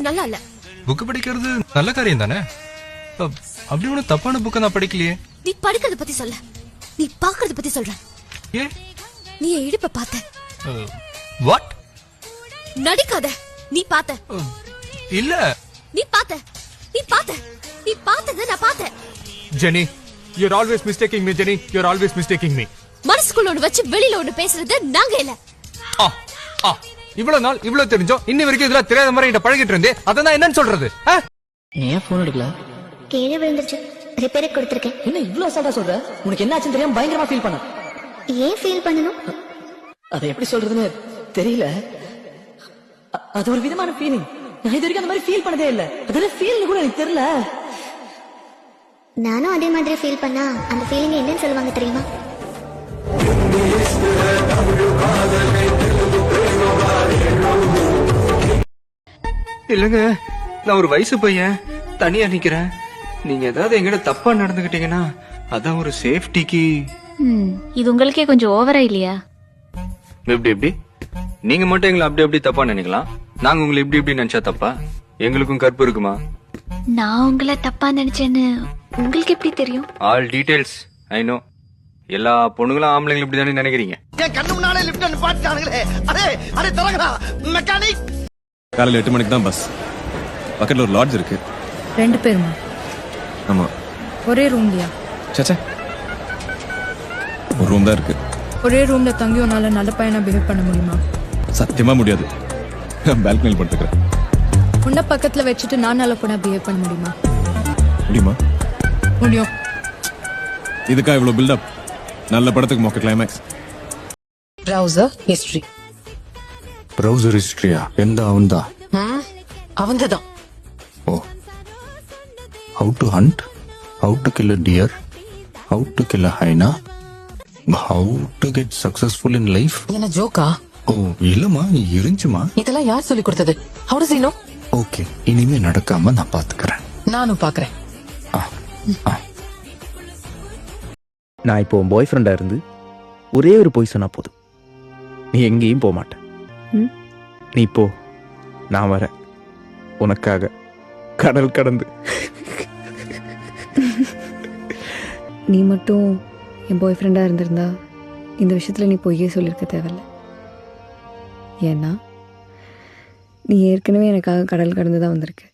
நல்லா இல்ல. புக் படிக்கிறது நல்ல காரியம் தானே. அப்படி ஒன்னும் தப்பான புக்க நான் படிக்கலையே. நீ படிக்கிறத பத்தி சொல்ல, நீ பாக்குறத பத்தி சொல்ற. ஏ நீ என் இடுப்ப பார்த்த. வாட்? நடிக்காத. நீ பார்த்த. இல்ல. நீ பார்த்த. நீ பார்த்த. நீ பார்த்தத நான் பார்த்தேன். Jenny, you're always mistaking me, Jenny. You're always mistaking me. மனசுக்குள்ள ஒண்ணு வச்சு வெளியில ஒண்ணு பேசுறது நாங்க இல்ல. இவ்வளவு நாள் இவ்வளவு தெரிஞ்சோம், இன்னி வரைக்கும் இதெல்லாம் தெரியாத மாதிரி என்கிட்ட பழகிட்டு இருந்தே, அதான் என்னன்னு சொல்றது? ஏன் போன் எடுக்கல? கீழே விழுந்துருச்சு, ரிப்பேருக்கு கொடுத்துருக்கேன். என்ன இவ்வளவு அசால்ட்டா சொல்ற? உனக்கு என்ன ஆச்சுன்னு தெரியாம பயங்கரமா ஃபீல் பண்ண. ஏன் ஃபீல் பண்ணணும்? அதை எப்படி சொல்றதுன்னு தெரியல. அது ஒரு விதமான ஃபீலிங். நான் இது வரைக்கும் அந்த மாதிரி ஃபீல் பண்ணதே இல்ல. அதெல்லாம் ஃபீல் கூட எனக்கு தெரியல. நானும் அதே மாதிரி ஃபீல் பண்ணா அந்த ஃபீலிங் என்னன்னு சொல்லுவாங்க தெரியுமா? இல்லங்க, நான் ஒரு வயசு பையன், தனியா நிக்கிறேன். நீங்க ஏதாவது எங்கிட்ட தப்பா நடந்துகிட்டீங்கன்னா அதான் ஒரு சேஃப்டிக்கு. இது உங்களுக்கே கொஞ்சம் ஓவரா இல்லையா? எப்படி நீங்க மட்டும் எங்களை அப்படி தப்பா நினைக்கலாம், நாங்க உங்களை இப்படி நினைச்சா தப்பா? எங்களுக்கும் கற்பு இருக்குமா? நான் உங்களை தப்பா நினைச்சேன்னு உங்களுக்கு எப்படி தெரியும்? All details I know. எல்லா பொண்ணுங்களும் ஆம்பளைங்களும் இப்படி தானே நினைக்கிறீங்க. கண்ணு முன்னாலே லிஃப்ட் நிப்பாட்டிட்டானுங்களே. அரே தரங்கடா மெக்கானிக். காலையில் 8 மணிக்கு தான் பஸ். பக்கத்தில் ஒரு லாட்ஜ் இருக்கு. 2 பேருமா? ஆமா. ஒரே ரூம்லயா? சச்சா, ஒரு ரூம் தான் இருக்கு. ஒரே ரூம்ல தங்கி உன்னால நல்ல பையனா பிஹேவ் பண்ண முடியுமா? சத்தியமா முடியாது. பால்கனியில் படுத்துக்கிறேன். உன்னை பக்கத்துல வச்சுட்டு நான் நல்ல பொண்ணா பிஹேவ் பண்ண முடியுமா? முடியுமா? முடியும். இதுக்கா இவ்வளவு பில்டப்? நல்ல படத்துக்கு மொக்க கிளைமேக்ஸ். Browser history. ப்ரௌசர் ஹிஸ்டரியா? எந்த அவன்தா? அவன்தான். ஓ. How to hunt, how to kill a deer, how to kill a hyena, how to get successful in life. என்ன ஜோக்கா? ஓ இல்லம்மா, இருந்துச்சுமா. இதெல்லாம் யார் சொல்லி கொடுத்தது? How does he know? Okay, இனிமே நடக்காம நான் பாத்துக்கிறேன். நானும் பாக்குறேன். நான் இப்போ உன் பாய் ஃப்ரெண்டா இருந்து ஒரே ஒரு பொய் சொன்னா போதும், நீ எங்கேயும் போக மாட்டேன். நீ போ, நான் வரேன் உனக்காக கடல் கடந்து. நீ மட்டும் என் பாய் ஃப்ரெண்டா இருந்திருந்தா இந்த விஷயத்துல நீ பொய்யே சொல்லியிருக்க தேவையில்ல. ஏன்னா நீ ஏற்கனவே எனக்காக கடல் கடந்து தான் வந்திருக்க.